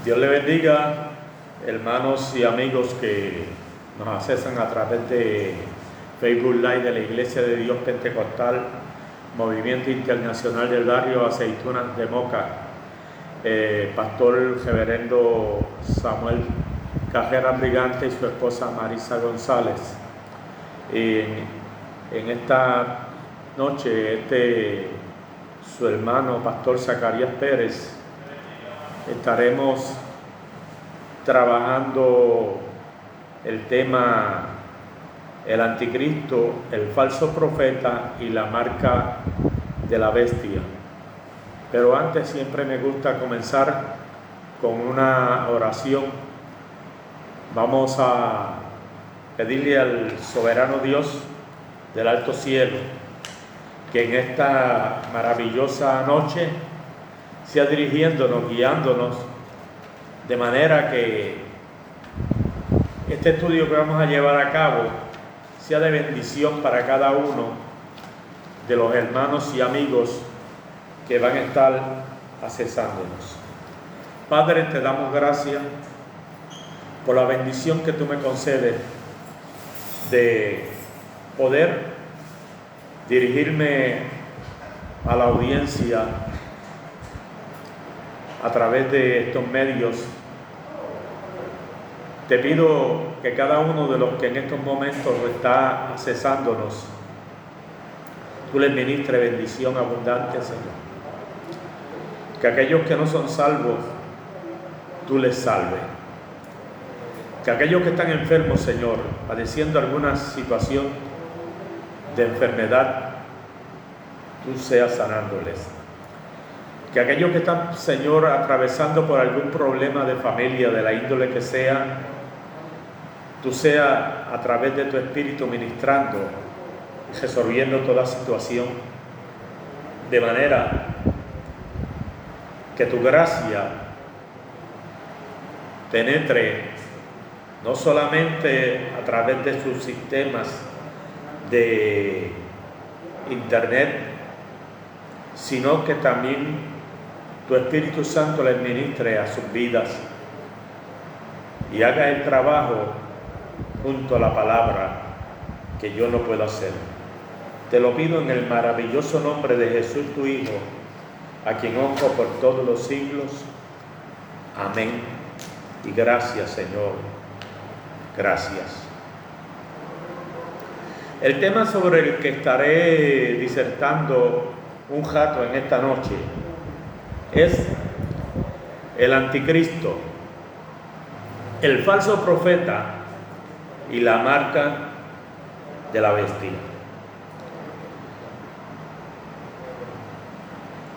Dios le bendiga, hermanos y amigos que nos accesan a través de Facebook Live de la Iglesia de Dios Pentecostal, Movimiento Internacional del Barrio Aceitunas de Moca. Pastor Reverendo Samuel Cajera Brigante y su esposa Marisa González. En esta noche, su hermano Pastor Zacarías Pérez, estaremos trabajando el tema el anticristo, el falso profeta y la marca de la bestia. Pero antes siempre me gusta comenzar con una oración. Vamos a pedirle al soberano Dios del alto cielo que en esta maravillosa noche sea dirigiéndonos, guiándonos, de manera que este estudio que vamos a llevar a cabo sea de bendición para cada uno de los hermanos y amigos que van a estar accesándonos. Padre, te damos gracias por la bendición que tú me concedes de poder dirigirme a la audiencia a través de estos medios. Te pido que cada uno de los que en estos momentos está accesándonos, tú les ministres bendición abundante, Señor. Que aquellos que no son salvos, tú les salves. Que aquellos que están enfermos, Señor, padeciendo alguna situación de enfermedad, tú seas sanándoles. Que aquellos que están, Señor, atravesando por algún problema de familia, de la índole que sea, tú seas a través de tu Espíritu ministrando y resolviendo toda situación, de manera que tu gracia penetre no solamente a través de sus sistemas de internet, sino que también tu Espíritu Santo les ministre a sus vidas y haga el trabajo junto a la palabra que yo no puedo hacer. Te lo pido en el maravilloso nombre de Jesús, tu Hijo, a quien honro por todos los siglos. Amén. Y gracias, Señor. Gracias. El tema sobre el que estaré disertando un rato en esta noche es el anticristo, el falso profeta y la marca de la bestia.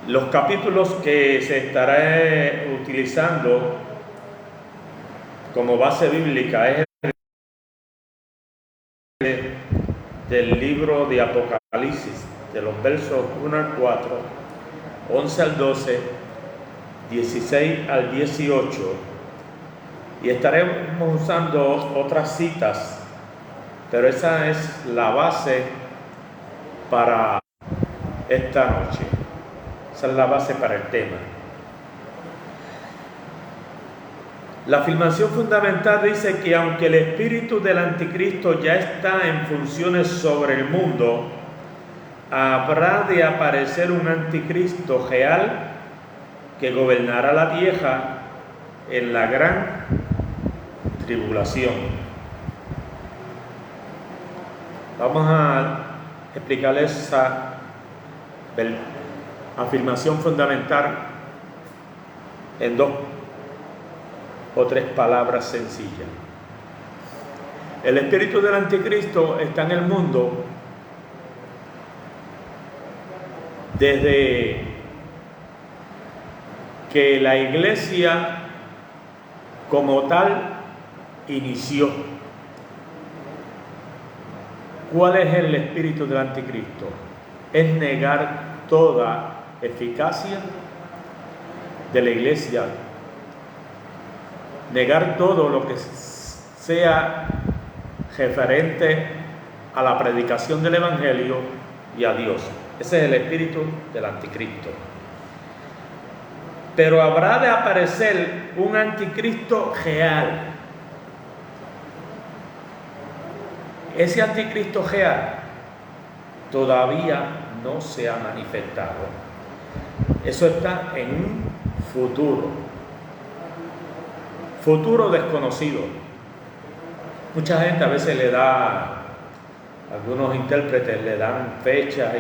Los capítulos que se estará utilizando como base bíblica es del libro de Apocalipsis, de los versos 1 al 4, 11 al 12, 16 al 18, y estaremos usando otras citas, pero esa es la base para esta noche. Esa es la base para el tema. La afirmación fundamental dice que aunque el espíritu del anticristo ya está en funciones sobre el mundo, habrá de aparecer un anticristo real que gobernará la tierra en la gran tribulación. Vamos a explicarles esa afirmación fundamental en 2 o 3 palabras sencillas. El espíritu del anticristo está en el mundo desde que la iglesia como tal inició. ¿Cuál es el espíritu del anticristo? Es negar toda eficacia de la iglesia, negar todo lo que sea referente a la predicación del evangelio y a Dios. Ese es el espíritu del anticristo. pero habrá de aparecer un anticristo real. Ese anticristo real todavía no se ha manifestado. Eso está en un futuro desconocido. Mucha gente a veces le da, algunos intérpretes le dan fechas,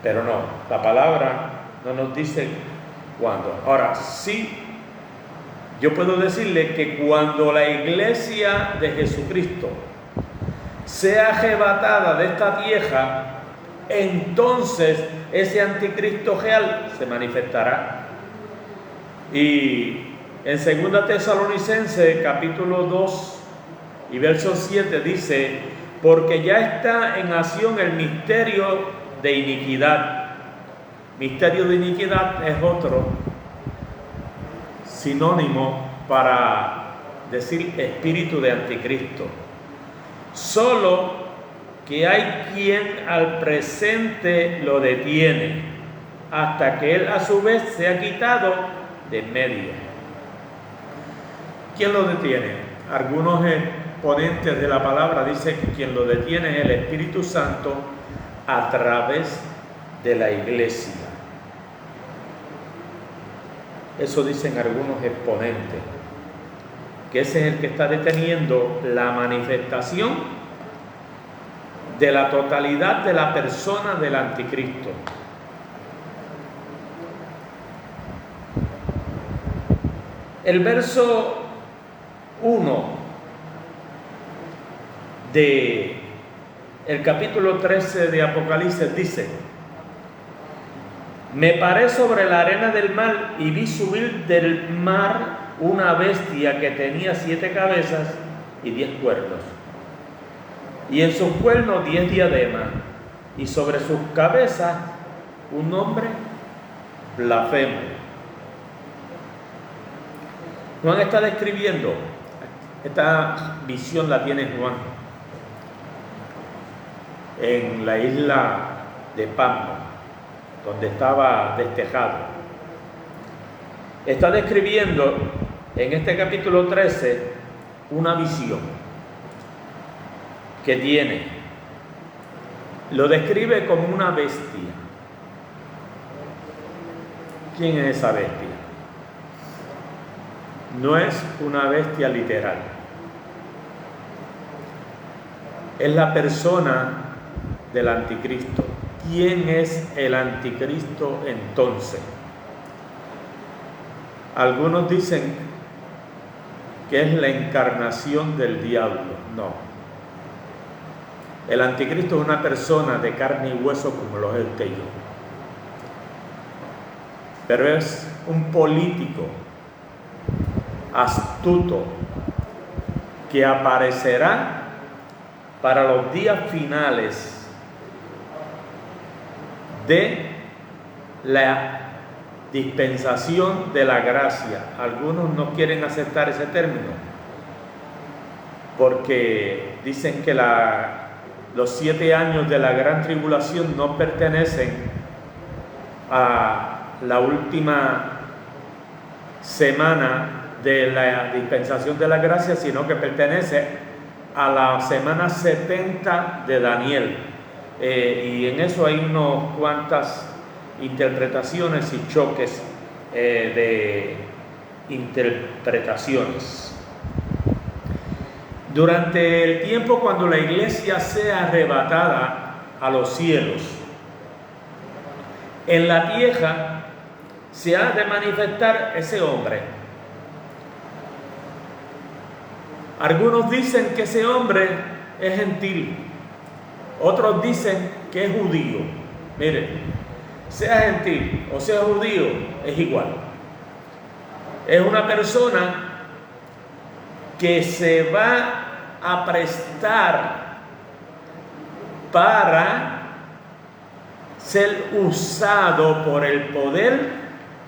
pero no, la palabra no nos dice cuándo. Ahora, sí, yo puedo decirle que cuando la iglesia de Jesucristo sea arrebatada de esta tierra, entonces ese anticristo real se manifestará. Y en 2 Tesalonicenses capítulo 2 y verso 7 dice: porque ya está en acción el misterio de iniquidad. Misterio de iniquidad es otro sinónimo para decir espíritu de anticristo. Solo que hay quien al presente lo detiene, hasta que él a su vez sea quitado de en medio. ¿Quién lo detiene? Algunos exponentes de la palabra dicen que quien lo detiene es el Espíritu Santo a través de la iglesia. Eso dicen algunos exponentes, que ese es el que está deteniendo la manifestación de la totalidad de la persona del anticristo. El verso 1 de el capítulo 13 de Apocalipsis dice: me paré sobre la arena del mar y vi subir del mar una bestia que tenía 7 cabezas y 10 cuernos, y en sus cuernos 10 diademas, y sobre sus cabezas un nombre blasfemo. Juan está describiendo, esta visión la tiene Juan en la isla de Patmos, donde estaba destejado. Está describiendo en este capítulo 13 una visión que tiene. Lo describe como una bestia. ¿Quién es esa bestia? No es una bestia literal. Es la persona del anticristo. ¿Quién es el anticristo entonces? Algunos dicen que es la encarnación del diablo. No. El anticristo es una persona de carne y hueso como lo es usted y yo. Pero es un político astuto que aparecerá para los días finales de la dispensación de la gracia. Algunos no quieren aceptar ese término porque dicen que los 7 años de la gran tribulación no pertenecen a la última semana de la dispensación de la gracia, sino que pertenece a la semana 70 de Daniel. Y en eso hay unas cuantas interpretaciones y choques de interpretaciones. Durante el tiempo cuando la iglesia sea arrebatada a los cielos, en la tierra se ha de manifestar ese hombre. Algunos dicen que ese hombre es gentil, otros dicen que es judío. Miren, sea gentil o sea judío, es igual. Es una persona que se va a prestar para ser usado por el poder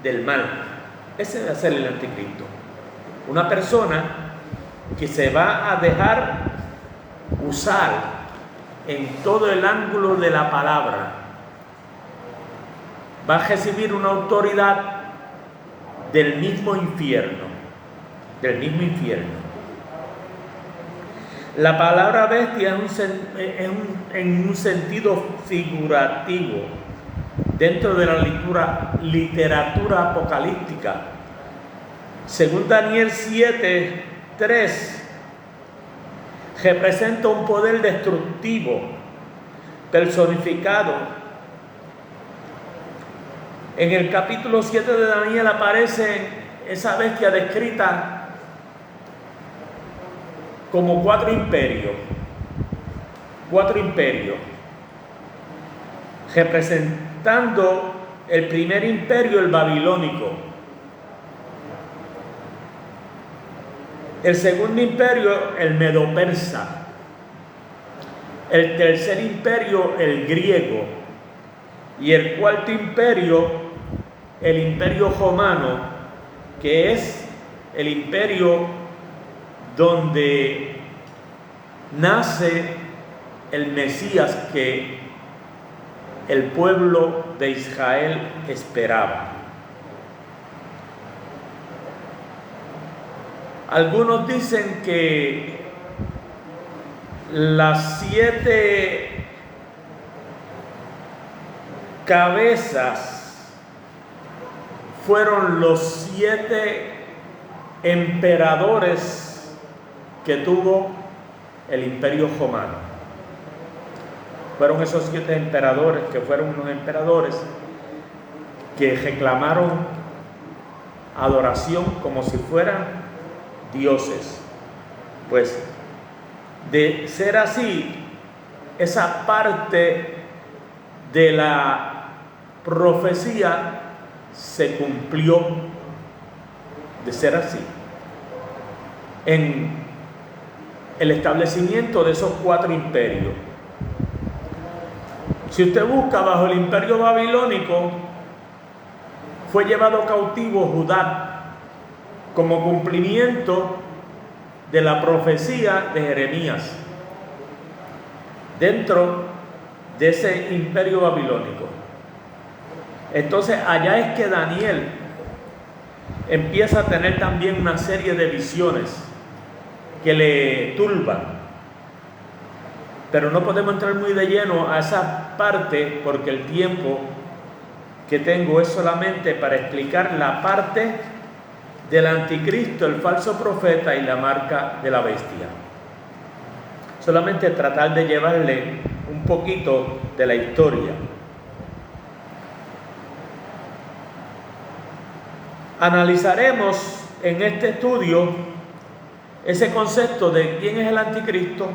del mal. Ese va a ser el anticristo. Una persona que se va a dejar usar en todo el ángulo de la palabra. Va a recibir una autoridad del mismo infierno. Del mismo infierno. La palabra bestia en un sentido figurativo dentro de la literatura apocalíptica. Según Daniel 7:3, representa un poder destructivo personificado. En el capítulo 7 de Daniel aparece esa bestia descrita como cuatro imperios, representando el primer imperio, el babilónico, el segundo imperio, el medo-persa, el tercer imperio, el griego, y el cuarto imperio, el imperio romano, que es el imperio donde nace el Mesías que el pueblo de Israel esperaba. Algunos dicen que las 7 cabezas fueron los 7 emperadores que tuvo el imperio romano. Fueron esos 7 emperadores que fueron unos emperadores que reclamaron adoración como si fueran dioses. Pues de ser así, esa parte de la profecía se cumplió de ser así en el establecimiento de esos 4 imperios. Si usted busca, bajo el imperio babilónico fue llevado cautivo Judá como cumplimiento de la profecía de Jeremías dentro de ese imperio babilónico. Entonces allá es que Daniel empieza a tener también una serie de visiones que le turban, pero no podemos entrar muy de lleno a esa parte porque el tiempo que tengo es solamente para explicar la parte del anticristo, el falso profeta y la marca de la bestia. Solamente tratar de llevarle un poquito de la historia. Analizaremos en este estudio ese concepto de quién es el anticristo,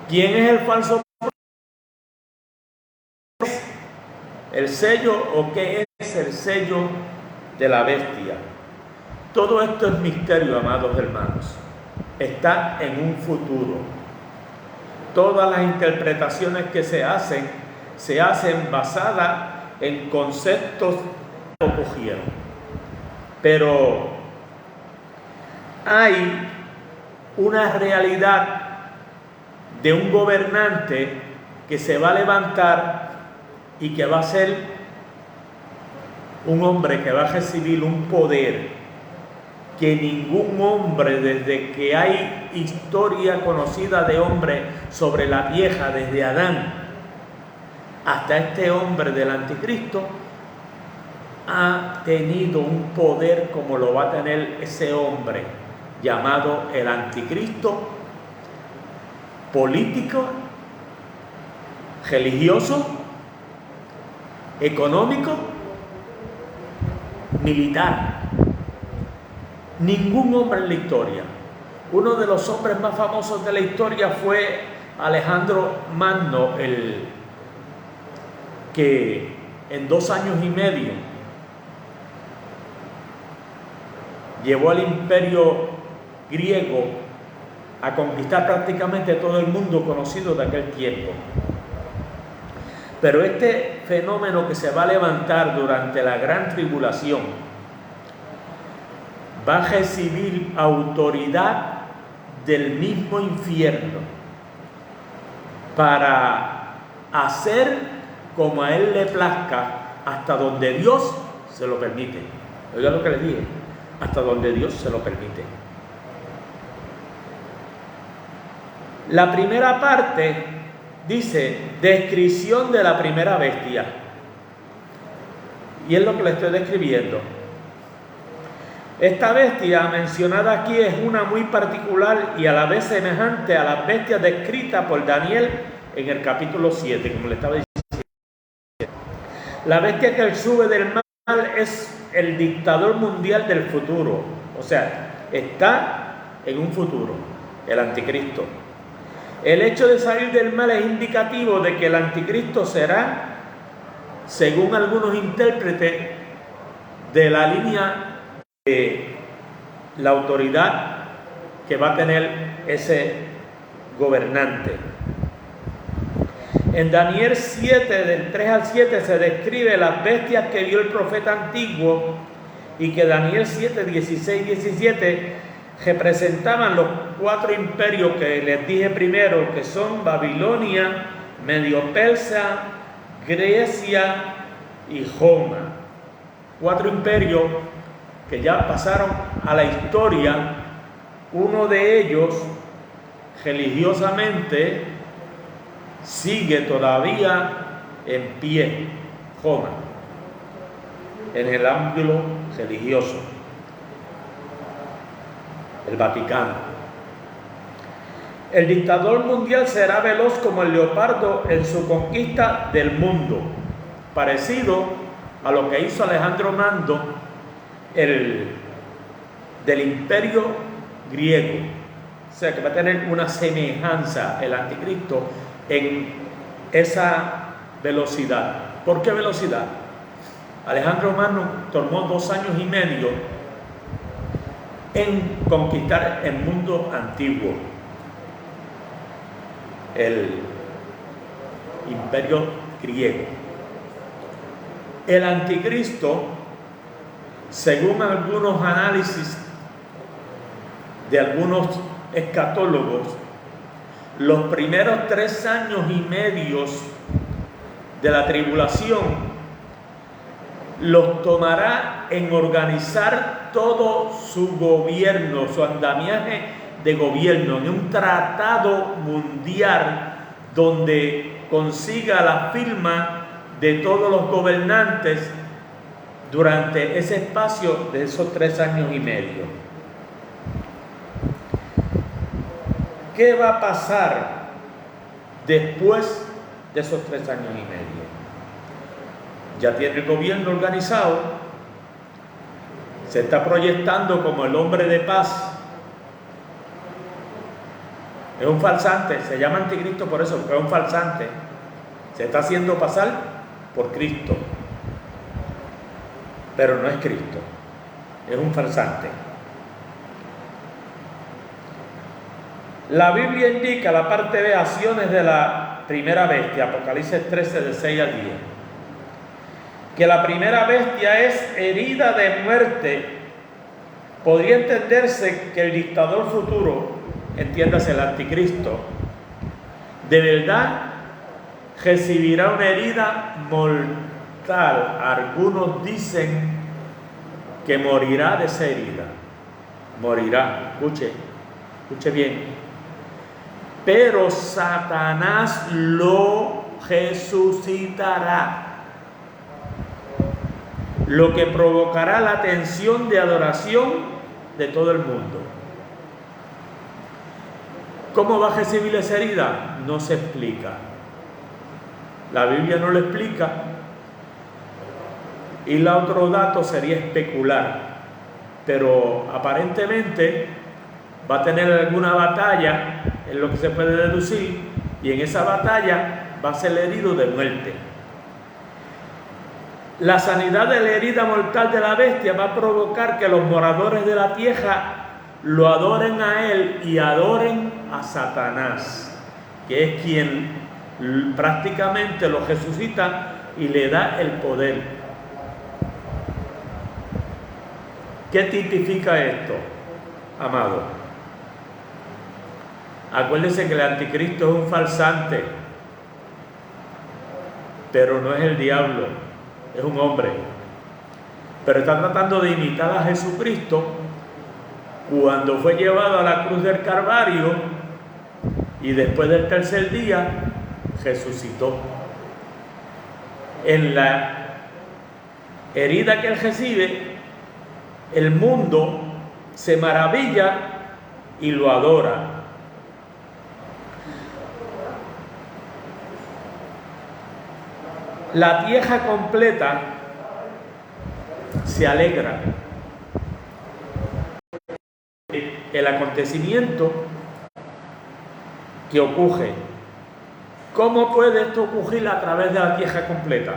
quién es el falso profeta, el sello o qué es el sello de la bestia. Todo esto es misterio, amados hermanos. Está en un futuro. Todas las interpretaciones que se hacen basadas en conceptos que ocurrieron. Pero hay una realidad de un gobernante que se va a levantar y que va a ser un hombre que va a recibir un poder que ningún hombre, desde que hay historia conocida de hombre sobre la tierra, desde Adán hasta este hombre del anticristo, ha tenido un poder como lo va a tener ese hombre llamado el anticristo, político, religioso, económico, militar. Ningún hombre en la historia. Uno de los hombres más famosos de la historia fue Alejandro Magno, el que en 2 años y medio llevó al imperio griego a conquistar prácticamente todo el mundo conocido de aquel tiempo. Pero este fenómeno que se va a levantar durante la gran tribulación va a recibir autoridad del mismo infierno para hacer como a él le plazca hasta donde Dios se lo permite. Oiga lo que le dije, hasta donde Dios se lo permite. La primera parte dice descripción de la primera bestia. Y es lo que le estoy describiendo. Esta bestia mencionada aquí es una muy particular y a la vez semejante a las bestias descritas por Daniel en el capítulo 7, como le estaba diciendo. La bestia que sube del mar es el dictador mundial del futuro. O sea, está en un futuro, el anticristo. El hecho de salir del mar es indicativo de que el anticristo será, según algunos intérpretes, de la línea de la autoridad que va a tener ese gobernante. En Daniel 7, del 3 al 7, se describe las bestias que vio el profeta antiguo y que Daniel 7, 16 y 17 representaban los 4 imperios que les dije primero, que son Babilonia, Medio-Persia, Grecia y Roma. 4 imperios que ya pasaron a la historia. Uno de ellos religiosamente sigue todavía en pie, Roma, en el ámbito religioso, el Vaticano. El dictador mundial será veloz como el leopardo en su conquista del mundo, parecido a lo que hizo Alejandro Magno del imperio griego. O sea que va a tener una semejanza el anticristo en esa velocidad. ¿Por qué velocidad? Alejandro Magno tomó 2 años y medio en conquistar el mundo antiguo, el imperio griego. El anticristo, según algunos análisis de algunos escatólogos, los primeros 3 años y medio de la tribulación los tomará en organizar todo su gobierno, su andamiaje de gobierno, en un tratado mundial donde consiga la firma de todos los gobernantes durante ese espacio de esos 3 años y medio. ¿Qué va a pasar después de esos 3 años y medio? Ya tiene el gobierno organizado, se está proyectando como el hombre de paz. Es un farsante, se llama anticristo por eso, porque es un farsante. Se está haciendo pasar por Cristo, pero no es Cristo, es un farsante. La Biblia indica, la parte B, acciones de la primera bestia, Apocalipsis 13, de 6 al 10, que la primera bestia es herida de muerte. Podría entenderse que el dictador futuro, entiéndase el anticristo, de verdad recibirá una herida mortal. Algunos dicen que morirá de esa herida. Morirá, escuche bien. Pero Satanás lo resucitará, lo que provocará la atención de adoración de todo el mundo. ¿Cómo va a recibir esa herida? No se explica. La Biblia no lo explica. Y el otro dato sería especular. Pero aparentemente va a tener alguna batalla, en lo que se puede deducir, y en esa batalla va a ser herido de muerte. La sanidad de la herida mortal de la bestia va a provocar que los moradores de la tierra lo adoren a él y adoren a Satanás, que es quien prácticamente lo resucita y le da el poder. ¿Qué tipifica esto, amado? Acuérdense que el anticristo es un farsante, pero no es el diablo, es un hombre. pero está tratando de imitar a Jesucristo cuando fue llevado a la cruz del Calvario y después del tercer día resucitó. En la herida que él recibe, el mundo se maravilla y lo adora. La tierra completa se alegra. El acontecimiento que ocurre. ¿Cómo puede esto ocurrir a través de la tierra completa?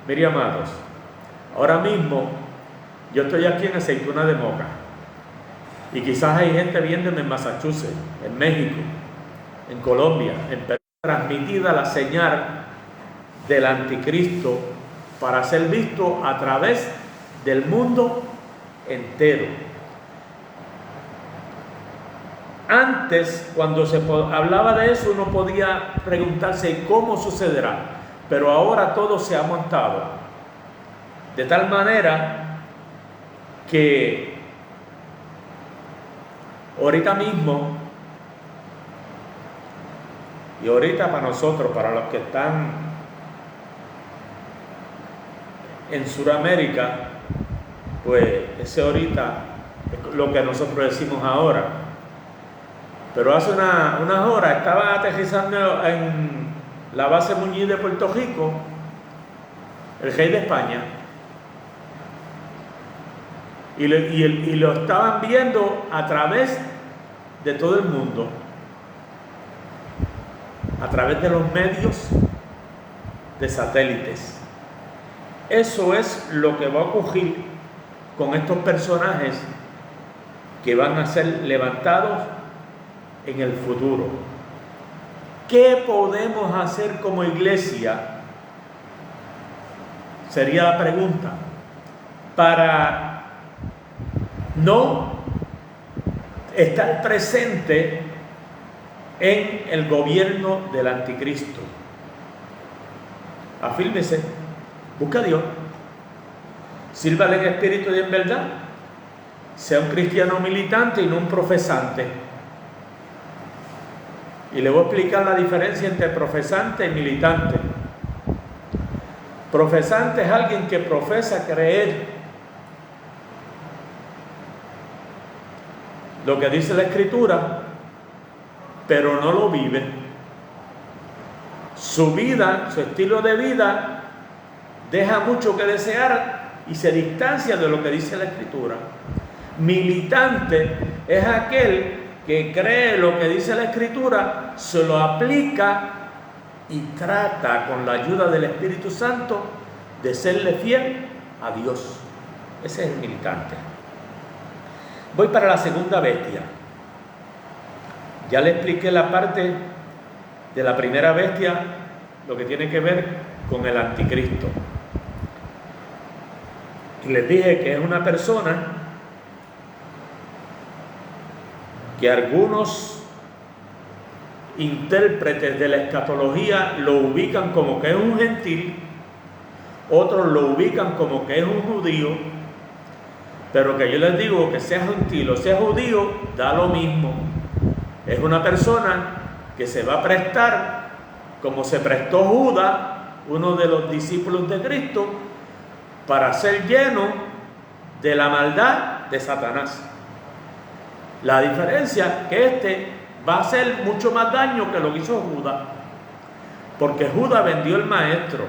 Mire, amados, ahora mismo yo estoy aquí en Aceituna de Moca y quizás hay gente viéndome en Massachusetts, en México, en Colombia, en Perú, transmitida la señal del anticristo para ser visto a través del mundo entero. Antes, cuando se hablaba de eso, uno podía preguntarse cómo sucederá, pero ahora todo se ha montado de tal manera que ahorita mismo, y ahorita para nosotros, para los que están en Sudamérica, pues ese ahorita es lo que nosotros decimos ahora. Pero hace unas horas estaba aterrizando en la base Muñiz de Puerto Rico el rey de España y lo estaban viendo a través de todo el mundo, a través de los medios de satélites. Eso es lo que va a ocurrir con estos personajes que van a ser levantados en el futuro. ¿Qué podemos hacer como iglesia? Sería la pregunta, para no estar presente en el gobierno del anticristo. Afírmese, busca a Dios, sírvale en espíritu y en verdad, sea un cristiano militante y no un profesante. Y le voy a explicar la diferencia entre profesante y militante. Profesante es alguien que profesa creer lo que dice la Escritura, pero no lo vive. Su vida, su estilo de vida, deja mucho que desear y se distancia de lo que dice la Escritura. Militante es aquel que cree lo que dice la Escritura, se lo aplica y trata con la ayuda del Espíritu Santo de serle fiel a Dios. Ese es el militante. Voy para la segunda bestia. Ya le expliqué la parte de la primera bestia, lo que tiene que ver con el anticristo. Y les dije que es una persona que algunos intérpretes de la escatología lo ubican como que es un gentil, otros lo ubican como que es un judío, pero que yo les digo que sea gentil o sea judío, da lo mismo. Es una persona que se va a prestar, como se prestó Judas, uno de los discípulos de Cristo, para ser lleno de la maldad de Satanás. La diferencia que este va a hacer mucho más daño que lo que hizo Judas, porque Judas vendió el maestro,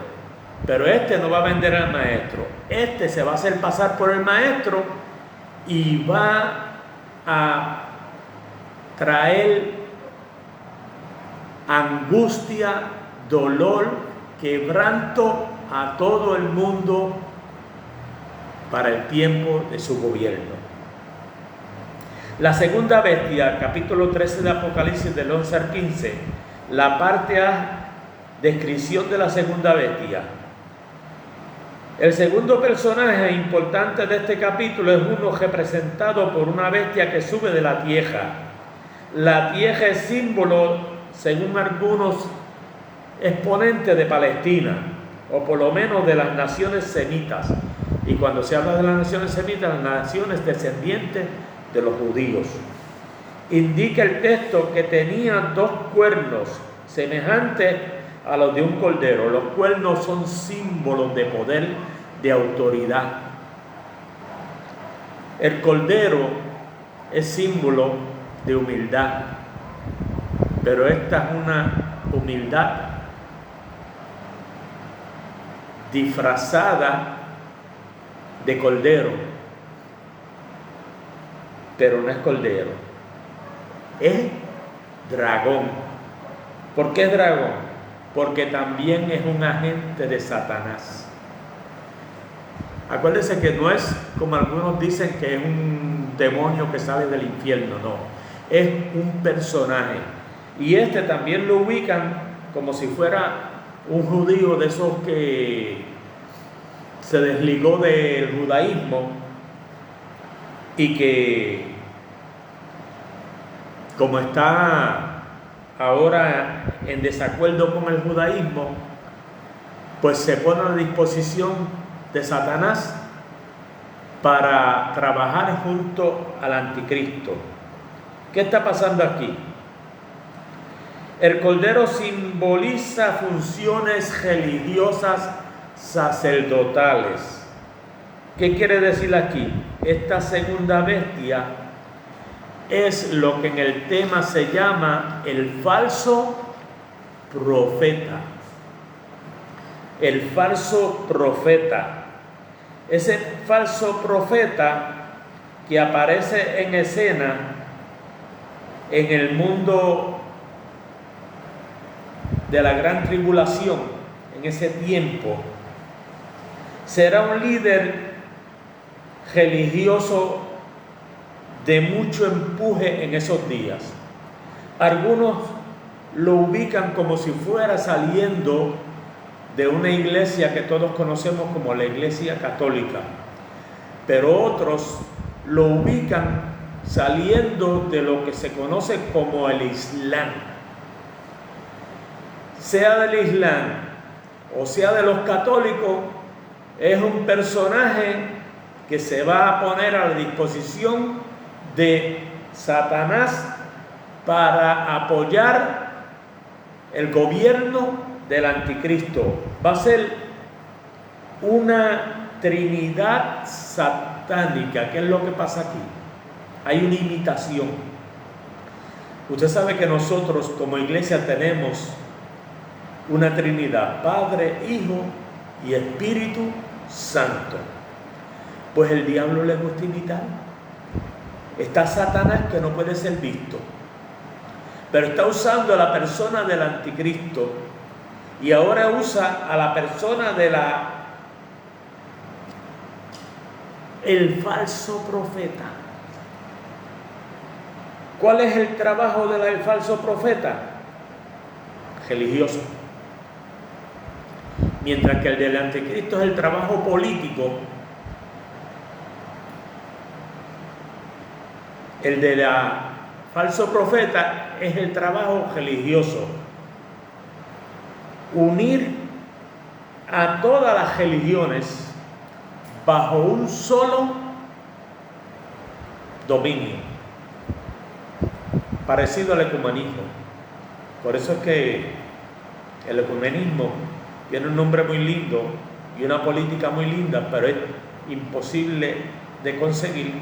pero este no va a vender al maestro. Este se va a hacer pasar por el maestro y va a traer angustia, dolor, quebranto a todo el mundo para el tiempo de su gobierno. La segunda bestia, capítulo 13 de Apocalipsis, del 11 al 15, la parte A, descripción de la segunda bestia. El segundo personaje importante de este capítulo es uno representado por una bestia que sube de la tierra. La tierra es símbolo, según algunos exponentes, de Palestina, o por lo menos de las naciones semitas. Y cuando se habla de las naciones semitas, las naciones descendientes de los judíos. Indica el texto que tenía 2 cuernos semejantes a los de un cordero. Los cuernos son símbolos de poder, de autoridad. El cordero es símbolo de humildad, pero esta es una humildad disfrazada de cordero, pero no es cordero, es dragón. ¿Por qué es dragón? Porque también es un agente de Satanás. Acuérdense que no es como algunos dicen que es un demonio que sale del infierno, no, es un personaje. Y este también lo ubican como si fuera un judío de esos que se desligó del judaísmo y que, como está ahora en desacuerdo con el judaísmo, pues se pone a la disposición de Satanás para trabajar junto al anticristo. ¿Qué está pasando aquí? El cordero simboliza funciones religiosas sacerdotales. ¿Qué quiere decir aquí? Esta segunda bestia es lo que en el tema se llama el falso profeta. El falso profeta. Ese falso profeta que aparece en escena en el mundo de la gran tribulación, en ese tiempo, será un líder religioso de mucho empuje en esos días. Algunos lo ubican como si fuera saliendo de una iglesia que todos conocemos como la Iglesia Católica, pero otros lo ubican saliendo de lo que se conoce como el Islam. Sea del Islam o sea de los católicos, es un personaje que se va a poner a la disposición de Satanás para apoyar el gobierno del anticristo. Va a ser una trinidad satánica. ¿Qué es lo que pasa aquí? Hay una imitación. Usted sabe que nosotros como iglesia tenemos una trinidad: Padre, Hijo y Espíritu Santo. Pues el diablo le gusta imitar. Está Satanás, que no puede ser visto, pero está usando a la persona del anticristo, y ahora usa a la persona de el falso profeta. ¿Cuál es el trabajo del falso profeta? Religioso. Mientras que el del anticristo es el trabajo político, el del falso profeta es el trabajo religioso. Unir a todas las religiones bajo un solo dominio, parecido al ecumenismo. Por eso es que el ecumenismo tiene un nombre muy lindo y una política muy linda, pero es imposible de conseguir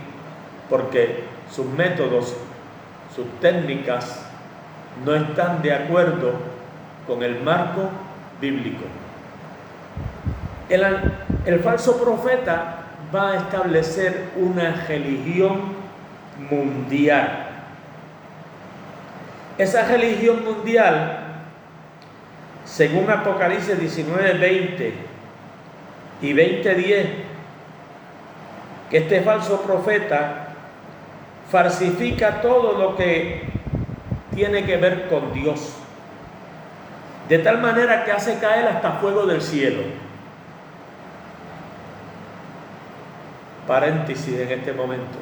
porque sus métodos, sus técnicas no están de acuerdo con el marco bíblico. El falso profeta va a establecer una religión mundial. Esa religión mundial, según Apocalipsis 19:20 y 20:10, que este falso profeta falsifica todo lo que tiene que ver con Dios, de tal manera que hace caer hasta fuego del cielo. Paréntesis en este momento.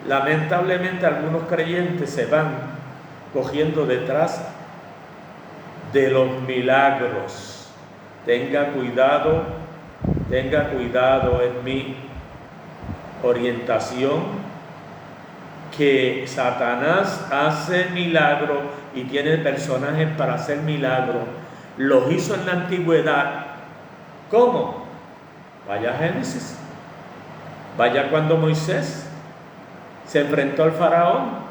Lamentablemente algunos creyentes se van cogiendo detrás de los milagros. Tenga cuidado tenga cuidado, es mi orientación, que Satanás hace milagros y tiene personajes para hacer milagros. Los hizo en la antigüedad. ¿Cómo? Vaya a Génesis. Vaya cuando Moisés se enfrentó al faraón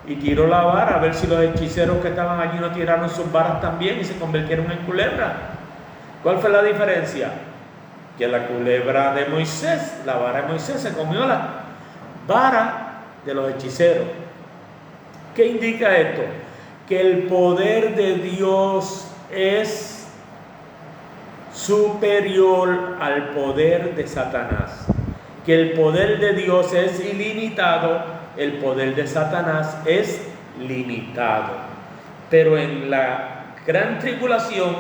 y tiró la vara, a ver si los hechiceros que estaban allí no tiraron sus varas también y se convirtieron en culebra. ¿Cuál fue la diferencia? Que la culebra de Moisés, la vara de Moisés, se comió la vara de los hechiceros. ¿Qué indica esto? Que el poder de Dios es superior al poder de Satanás. Que el poder de Dios es ilimitado, el poder de Satanás es limitado. Pero en la gran tribulación,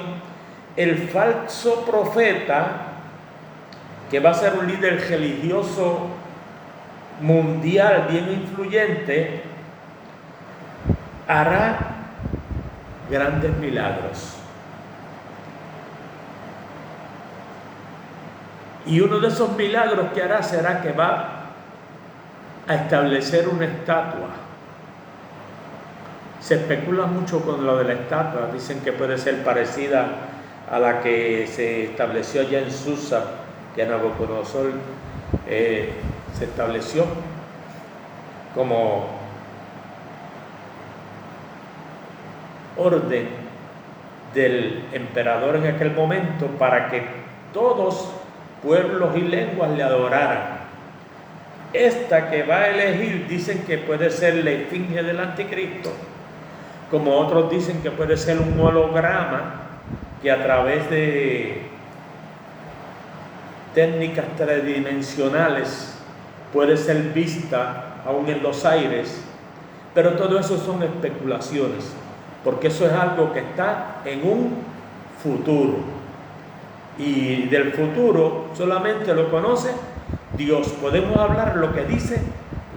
el falso profeta, que va a ser un líder religioso mundial bien influyente, hará grandes milagros. Y uno de esos milagros que hará será que va a establecer una estatua. Se especula mucho con lo de la estatua. Dicen que puede ser parecida a la que se estableció allá en Susa, que Nabucodonosor se estableció como orden del emperador en aquel momento para que todos pueblos y lenguas le adoraran. Esta que va a elegir dicen que puede ser la esfinge del anticristo, como otros dicen que puede ser un holograma que a través de técnicas tridimensionales puede ser vista aún en los aires, pero todo eso son especulaciones, porque eso es algo que está en un futuro, y del futuro solamente lo conoce Dios. Podemos hablar lo que dice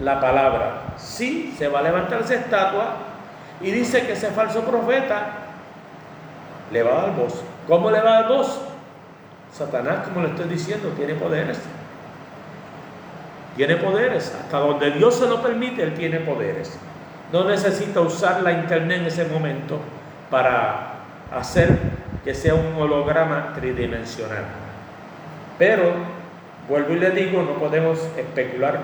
la palabra. Sí, se va a levantar esa estatua y dice que ese falso profeta le va a dar voz. ¿Cómo le va a dar voz? Satanás, como le estoy diciendo, tiene poderes. Tiene poderes. Hasta donde Dios se lo permite, él tiene poderes. No necesita usar la internet en ese momento para hacer que sea un holograma tridimensional. Pero, vuelvo y le digo, no podemos especular,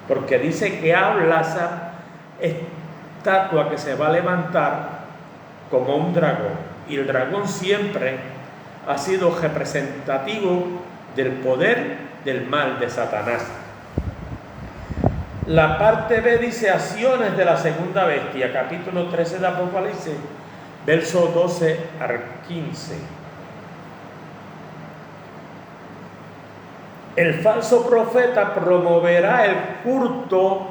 porque dice que habla esa estatua que se va a levantar como un dragón. Y el dragón siempre ha sido representativo del poder del mal de Satanás. La parte B dice acciones de la segunda bestia, capítulo 13 de Apocalipsis, verso 12 al 15. El falso profeta promoverá el culto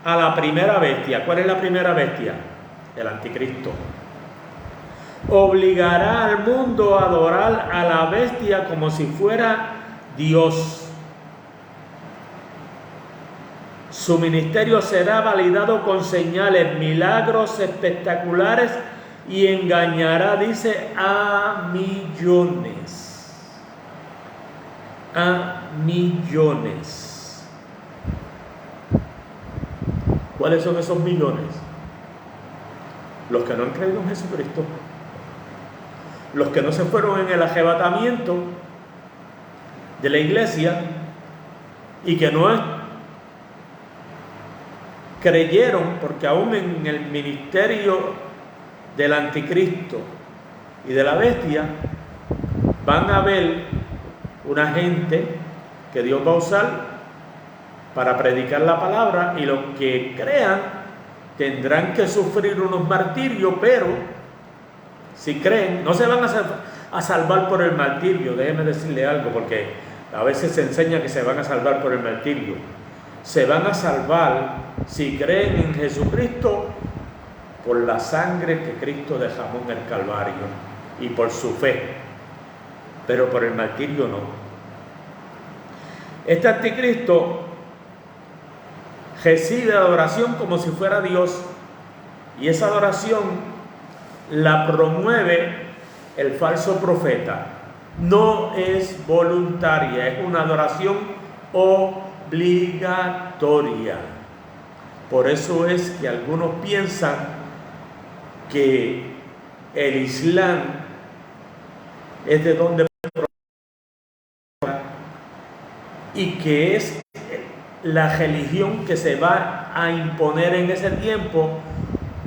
a la primera bestia. ¿Cuál es la primera bestia? El anticristo. Obligará al mundo a adorar a la bestia como si fuera Dios. Su ministerio será validado con señales, milagros espectaculares y engañará, dice, a millones. A millones. ¿Cuáles son esos millones? Los que no han creído en Jesucristo. Los que no se fueron en el arrebatamiento de la iglesia y que no creyeron, porque aún en el ministerio del anticristo y de la bestia van a ver una gente que Dios va a usar para predicar la palabra, y los que crean tendrán que sufrir unos martirios, pero si creen, no se van a salvar por el martirio. Déjeme decirle algo, porque a veces se enseña que se van a salvar por el martirio. Se van a salvar si creen en Jesucristo por la sangre que Cristo derramó en el Calvario y por su fe, pero por el martirio no. Este anticristo recibe adoración como si fuera Dios, y esa adoración la promueve el falso profeta. no es voluntaria, es una adoración obligatoria. Por eso es que algunos piensan que el Islam es de donde y que es la religión que se va a imponer en ese tiempo,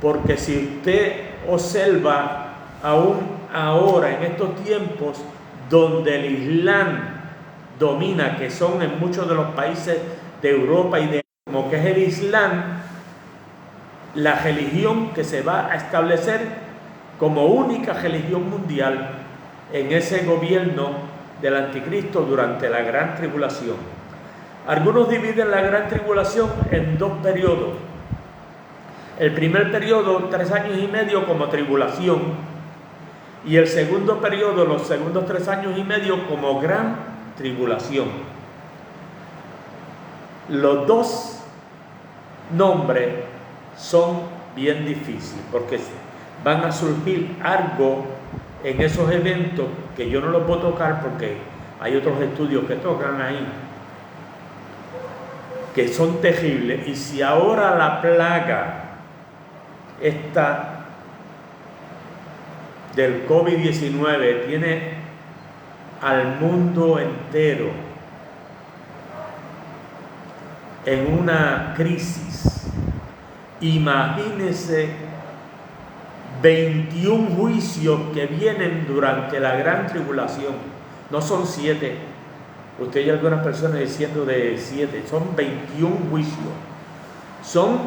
porque si usted observa aún ahora en estos tiempos donde el Islam domina, que son en muchos de los países de Europa y de como que es el Islam, la religión que se va a establecer como única religión mundial en ese gobierno del anticristo durante la gran tribulación. Algunos dividen la gran tribulación en dos periodos. El primer periodo, 3 años y medio como tribulación, y el segundo periodo, los segundos 3 años y medio como gran tribulación. Los dos nombres son bien difíciles porque van a surgir algo en esos eventos que yo no los puedo tocar porque hay otros estudios que tocan ahí que son terribles. Y si ahora la plaga esta del COVID-19 tiene al mundo entero en una crisis, imagínense 21 juicios que vienen durante la gran tribulación. No son 7. Usted y algunas personas diciendo de 7. Son 21 juicios. Son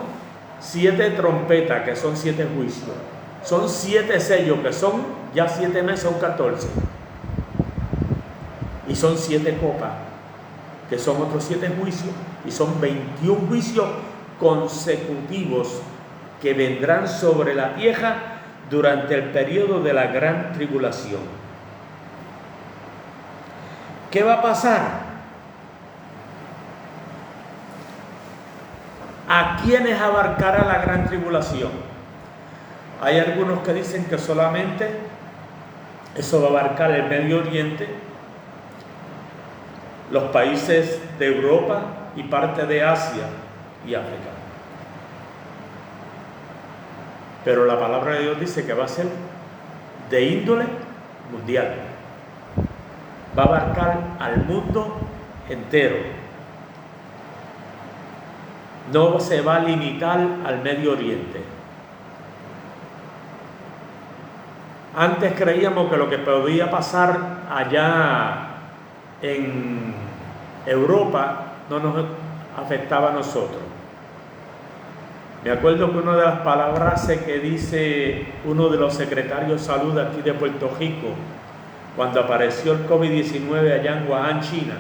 7 trompetas, que son 7 juicios. Son 7 sellos, que son ya 7 meses, son 14. Y son 7 copas, que son otros 7 juicios. Y son 21 juicios consecutivos que vendrán sobre la tierra durante el periodo de la gran tribulación. ¿Qué va a pasar? ¿A quiénes abarcará la gran tribulación? Hay algunos que dicen que solamente eso va a abarcar el Medio Oriente, los países de Europa y parte de Asia y África. Pero la palabra de Dios dice que va a ser de índole mundial. Va a abarcar al mundo entero. No se va a limitar al Medio Oriente. Antes creíamos que lo que podía pasar allá en Europa no nos afectaba a nosotros. Me acuerdo que una de las palabras que dice uno de los secretarios de salud aquí de Puerto Rico, cuando apareció el COVID-19 allá en Wuhan, China,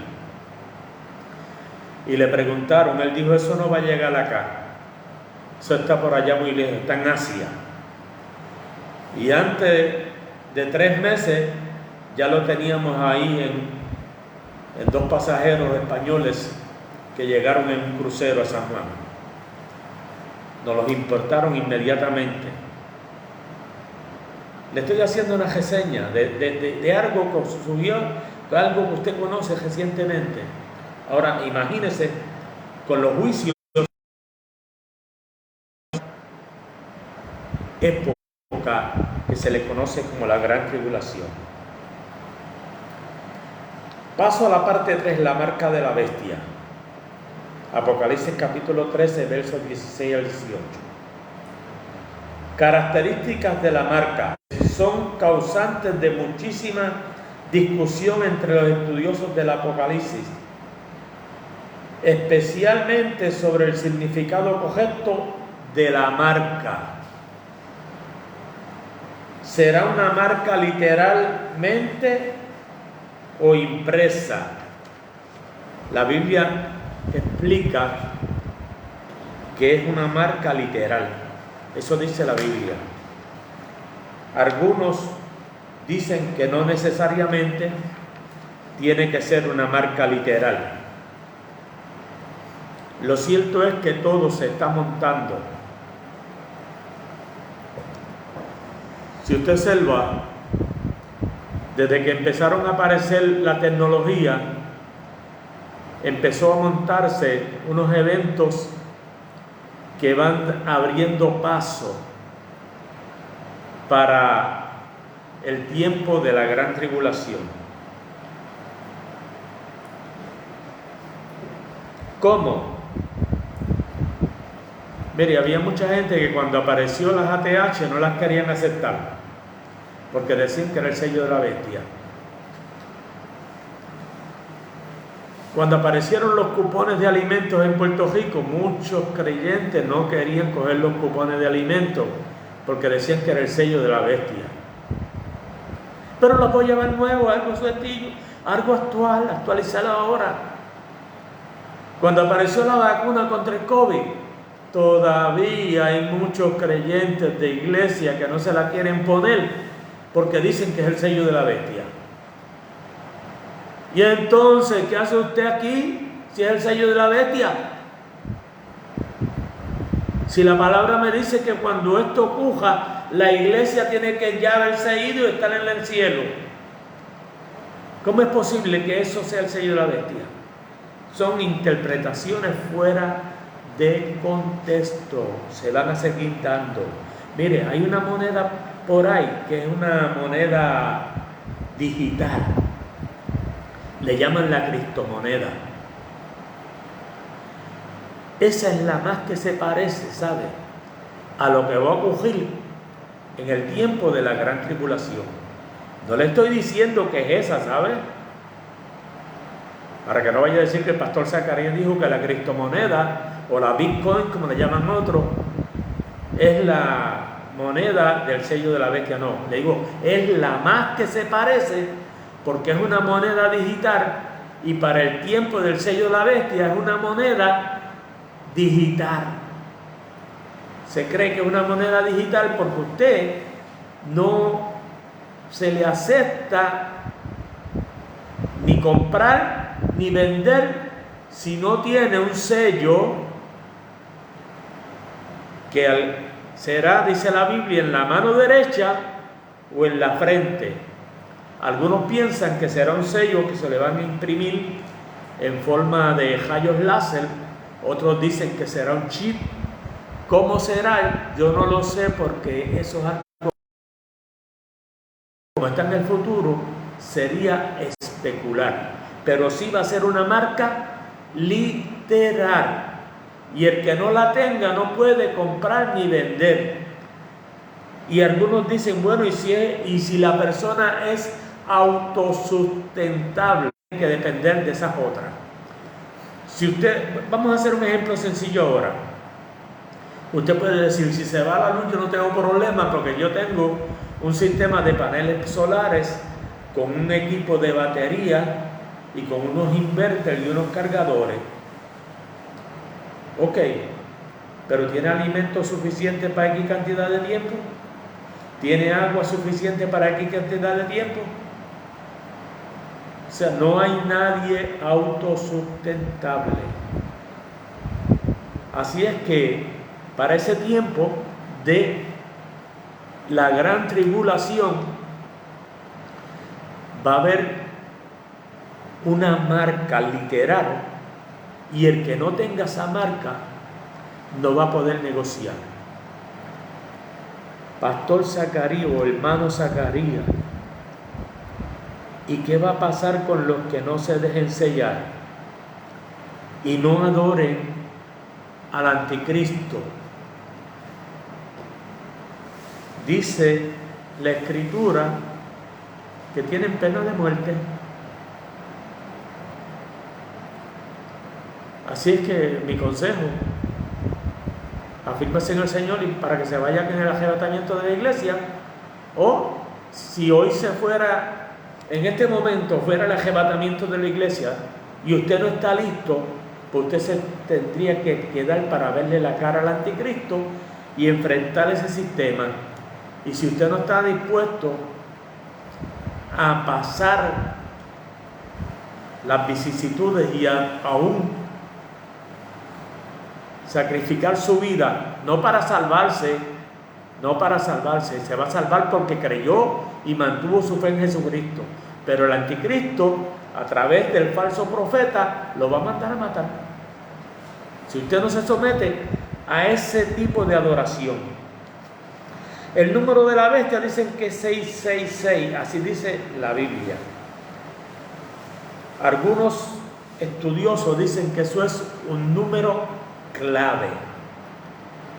y le preguntaron, él dijo, eso no va a llegar acá, eso está por allá muy lejos, está en Asia. Y antes de 3 meses ya lo teníamos ahí en 2 pasajeros españoles que llegaron en un crucero a San Juan. Nos los importaron inmediatamente. Le estoy haciendo una reseña de algo que sucedió, de algo que usted conoce recientemente. Ahora, imagínese con los juicios, época que se le conoce como la Gran Tribulación. Paso a la parte 3, la marca de la bestia. Apocalipsis capítulo 13, versos 16 al 18. Características de la marca son causantes de muchísima discusión entre los estudiosos del Apocalipsis, especialmente sobre el significado correcto de la marca. ¿Será una marca literalmente o impresa? La Biblia explica que es una marca literal. Eso dice la Biblia. Algunos dicen que no necesariamente tiene que ser una marca literal. Lo cierto es que todo se está montando. Si usted observa, Desde que empezaron a aparecer la tecnología, empezó a montarse unos eventos que van abriendo paso para el tiempo de la gran tribulación. ¿Cómo? Mire, había mucha gente que cuando apareció las ATH no las querían aceptar, porque decían que era el sello de la bestia. Cuando aparecieron los cupones de alimentos en Puerto Rico, muchos creyentes no querían coger los cupones de alimentos, porque decían que era el sello de la bestia. Pero los voy a llevar nuevo, algo sencillo, algo actual, actualizado ahora. Cuando apareció la vacuna contra el COVID, todavía hay muchos creyentes de iglesia que no se la quieren poner porque dicen que es el sello de la bestia. Y entonces, ¿qué hace usted aquí si es el sello de la bestia? Si la palabra me dice que cuando esto ocurra, la iglesia tiene que ya haberse ido y estar en el cielo. ¿Cómo es posible que eso sea el sello de la bestia? Son interpretaciones fuera de contexto, se van a seguir dando. Mire, hay una moneda por ahí que es una moneda digital, le llaman la criptomoneda. Esa es la más que se parece, ¿sabe?, a lo que va a ocurrir en el tiempo de la gran tribulación. No le estoy diciendo que es esa, ¿sabe?, para que no vaya a decir que el pastor Zacarías dijo que la criptomoneda o la Bitcoin, como le llaman otros, es la moneda del sello de la bestia. No, le digo, es la más que se parece porque es una moneda digital y para el tiempo del sello de la bestia es una moneda digital. Se cree que es una moneda digital porque usted no se le acepta ni comprar ni vender si no tiene un sello que será, dice la Biblia, en la mano derecha o en la frente. Algunos piensan que será un sello que se le van a imprimir en forma de rayos láser, otros dicen que será un chip. ¿Cómo será? Yo no lo sé porque eso es algo, como está en el futuro, sería especular. Pero sí va a ser una marca literal. Y el que no la tenga no puede comprar ni vender. Y algunos dicen, bueno, y si la persona es autosustentable, tiene que depender de esas otras. Si usted, vamos a hacer un ejemplo sencillo ahora. Usted puede decir, si se va la luz yo no tengo problema porque yo tengo un sistema de paneles solares con un equipo de batería y con unos inverters y unos cargadores. Ok, pero ¿tiene alimento suficiente para X cantidad de tiempo? ¿Tiene agua suficiente para X cantidad de tiempo? O sea, no hay nadie autosustentable. Así es que para ese tiempo de la gran tribulación va a haber una marca literal y el que no tenga esa marca no va a poder negociar. Pastor Zacarías o hermano Zacarías, ¿y qué va a pasar con los que no se dejen sellar y no adoren al anticristo? Dice la Escritura que tienen pena de muerte. Así es que mi consejo, afírmese en el Señor y para que se vayan en el arrebatamiento de la iglesia, o si hoy se fuera, en este momento fuera el arrebatamiento de la iglesia y usted no está listo, pues usted se tendría que quedar para verle la cara al anticristo y enfrentar ese sistema. Y si usted no está dispuesto a pasar las vicisitudes y aún sacrificar su vida, no para salvarse, no para salvarse, se va a salvar porque creyó y mantuvo su fe en Jesucristo. Pero el anticristo, a través del falso profeta, lo va a mandar a matar. Si usted no se somete a ese tipo de adoración. El número de la bestia dicen que es 666, así dice la Biblia. Algunos estudiosos dicen que eso es un número clave,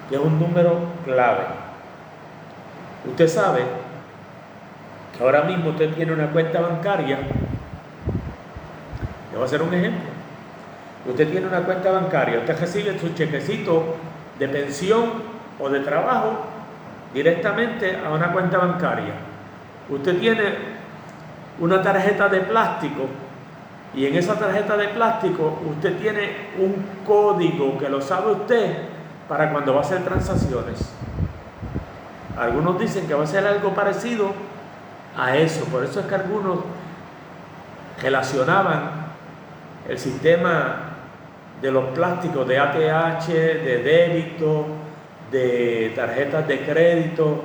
que es un número clave. Usted sabe que ahora mismo usted tiene una cuenta bancaria. Le voy a hacer un ejemplo. Usted tiene una cuenta bancaria, usted recibe su chequecito de pensión o de trabajo directamente a una cuenta bancaria. Usted tiene una tarjeta de plástico y en esa tarjeta de plástico usted tiene un código que lo sabe usted para cuando va a hacer transacciones. Algunos dicen que va a ser algo parecido a eso. Por eso es que algunos relacionaban el sistema de los plásticos de ATH, de débito, de tarjetas de crédito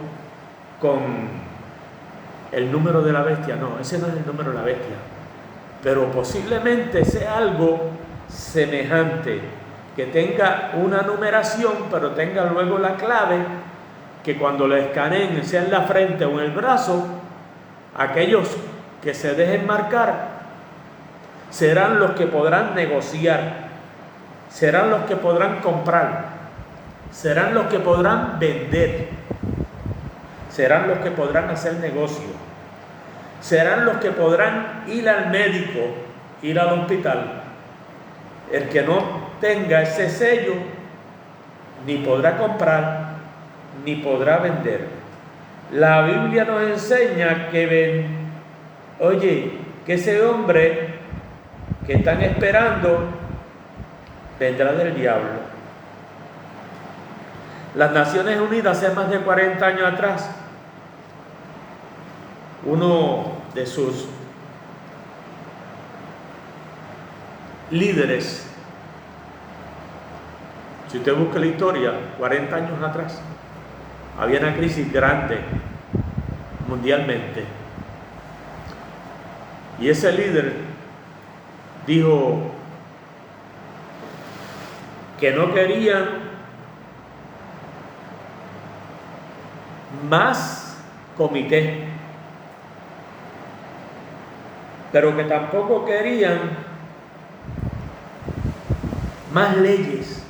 con el número de la bestia. No, ese no es el número de la bestia, pero posiblemente sea algo semejante, que tenga una numeración pero tenga luego la clave, que cuando lo escaneen, sea en la frente o en el brazo, aquellos que se dejen marcar serán los que podrán negociar, serán los que podrán comprar, serán los que podrán vender, serán los que podrán hacer negocio, serán los que podrán ir al médico, ir al hospital. El que no tenga ese sello ni podrá comprar ni podrá vender. La Biblia nos enseña que que ese hombre que están esperando vendrá del diablo. Las Naciones Unidas, hace más de 40 años atrás, uno de sus líderes, si usted busca la historia, 40 años atrás, había una crisis grande mundialmente. Y ese líder dijo que no querían más comité, pero que tampoco querían más leyes,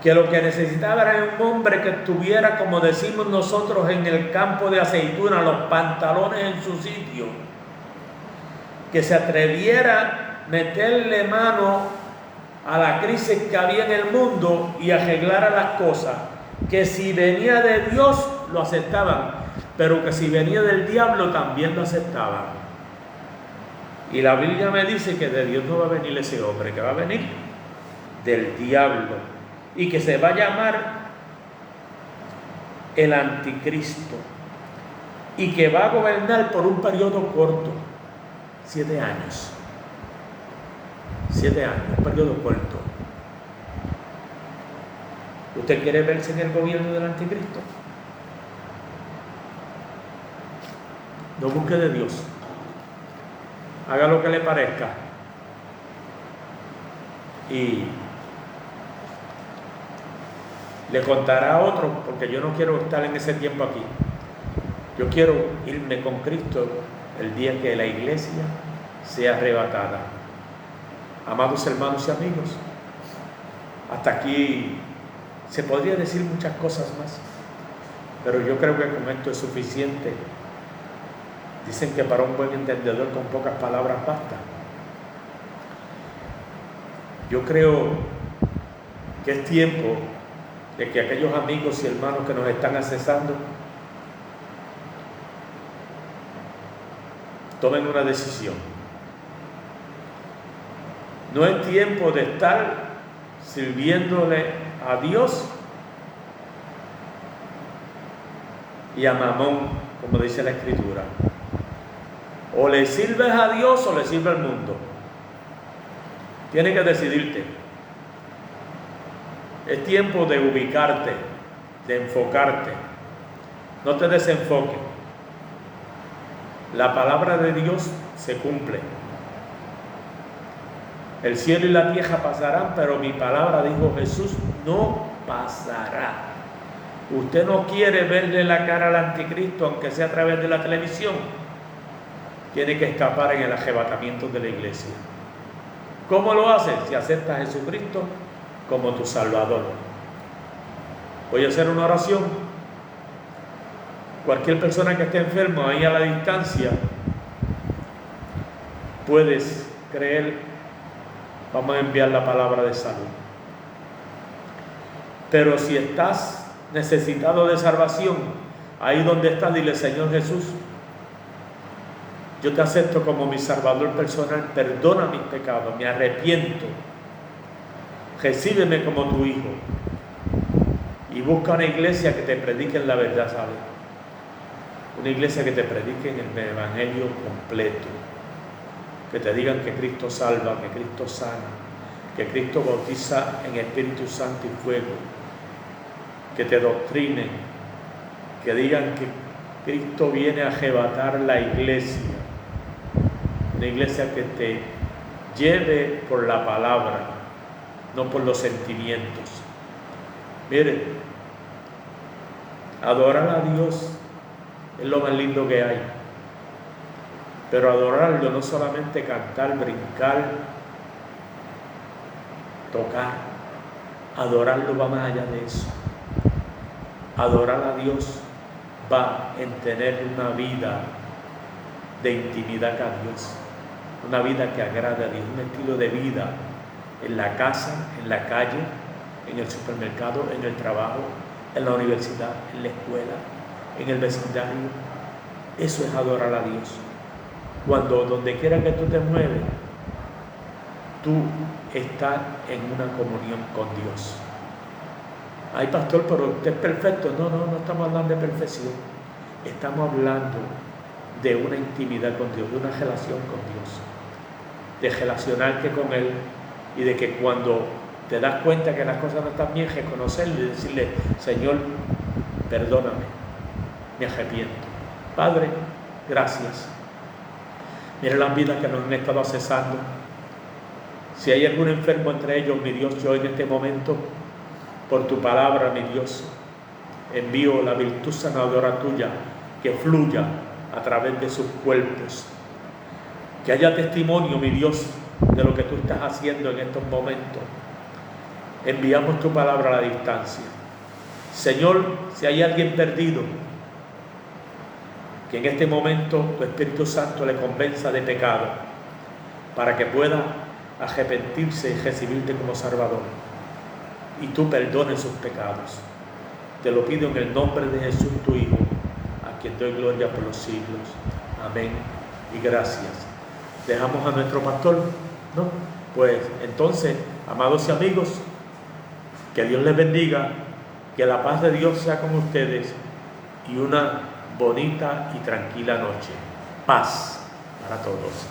que lo que necesitaba era un hombre que estuviera, como decimos nosotros en el campo de aceituna, los pantalones en su sitio, que se atreviera a meterle mano a la crisis que había en el mundo y arreglara las cosas, que si venía de Dios lo aceptaban, pero que si venía del diablo también lo aceptaban. Y la Biblia me dice que de Dios no va a venir ese hombre, que va a venir del diablo, y que se va a llamar el anticristo, y que va a gobernar por un periodo corto, 7 años. 7 años, un periodo corto. ¿Usted quiere verse en el gobierno del anticristo? No busque de Dios. Haga lo que le parezca. Y le contará a otro, porque yo no quiero estar en ese tiempo aquí. Yo quiero irme con Cristo el día que la iglesia sea arrebatada. Amados hermanos y amigos, hasta aquí se podría decir muchas cosas más, pero yo creo que con esto es suficiente. Dicen que para un buen entendedor con pocas palabras basta. Yo creo que es tiempo de que aquellos amigos y hermanos que nos están accesando tomen una decisión. No es tiempo de estar sirviéndole a Dios y a Mamón, como dice la Escritura. O le sirves a Dios o le sirve al mundo. Tienes que decidirte. Es tiempo de ubicarte. de enfocarte. No te desenfoques. La palabra de Dios se cumple. El cielo y la tierra pasarán, pero mi palabra, dijo Jesús, no pasará. Usted no quiere verle la cara al anticristo, aunque sea a través de la televisión. Tiene que escapar en el arrebatamiento de la iglesia. ¿Cómo lo haces? Si aceptas a Jesucristo como tu Salvador. Voy a hacer una oración. Cualquier persona que esté enfermo, ahí a la distancia, puedes creer. Vamos a enviar la palabra de salud. Pero si estás necesitado de salvación, ahí donde estás, dile: Señor Jesús, yo te acepto como mi Salvador personal, perdona mis pecados, me arrepiento, recíbeme como tu hijo, y busca una iglesia que te predique la verdad, ¿sabes? Una iglesia que te predique en el evangelio completo, que te digan que Cristo salva, que Cristo sana, que Cristo bautiza en Espíritu Santo y fuego, que te doctrinen, que digan que Cristo viene a arrebatar la iglesia, una iglesia que te lleve por la palabra, no por los sentimientos. Mire, adorar a Dios es lo más lindo que hay, pero adorarlo no solamente cantar, brincar, tocar, adorarlo va más allá de eso. Adorar a Dios va en tener una vida de intimidad con Dios, una vida que agrada a Dios, un estilo de vida en la casa, en la calle, en el supermercado, en el trabajo, en la universidad, en la escuela, en el vecindario. Eso es adorar a Dios. Cuando donde quiera que tú te mueves, tú estás en una comunión con Dios. Ay, pastor, pero usted es perfecto. No estamos hablando de perfección. Estamos hablando de una intimidad con Dios, de una relación con Dios, de relacionarte con Él, y de que cuando te das cuenta que las cosas no están bien, reconocerle y decirle: Señor, perdóname, me arrepiento. Padre, gracias. Mira las vidas que nos han estado accesando. Si hay algún enfermo entre ellos, mi Dios, yo en este momento, por tu palabra, mi Dios, envío la virtud sanadora tuya, que fluya a través de sus cuerpos. Que haya testimonio, mi Dios, de lo que tú estás haciendo en estos momentos. Enviamos tu palabra a la distancia. Señor, si hay alguien perdido, que en este momento tu Espíritu Santo le convenza de pecado, para que pueda arrepentirse y recibirte como Salvador, y tú perdones sus pecados. Te lo pido en el nombre de Jesús, tu Hijo, a quien doy gloria por los siglos. Amén y gracias. Dejamos a nuestro pastor, ¿no? Pues entonces, amados y amigos, que Dios les bendiga, que la paz de Dios sea con ustedes, y una bonita y tranquila noche. Paz para todos.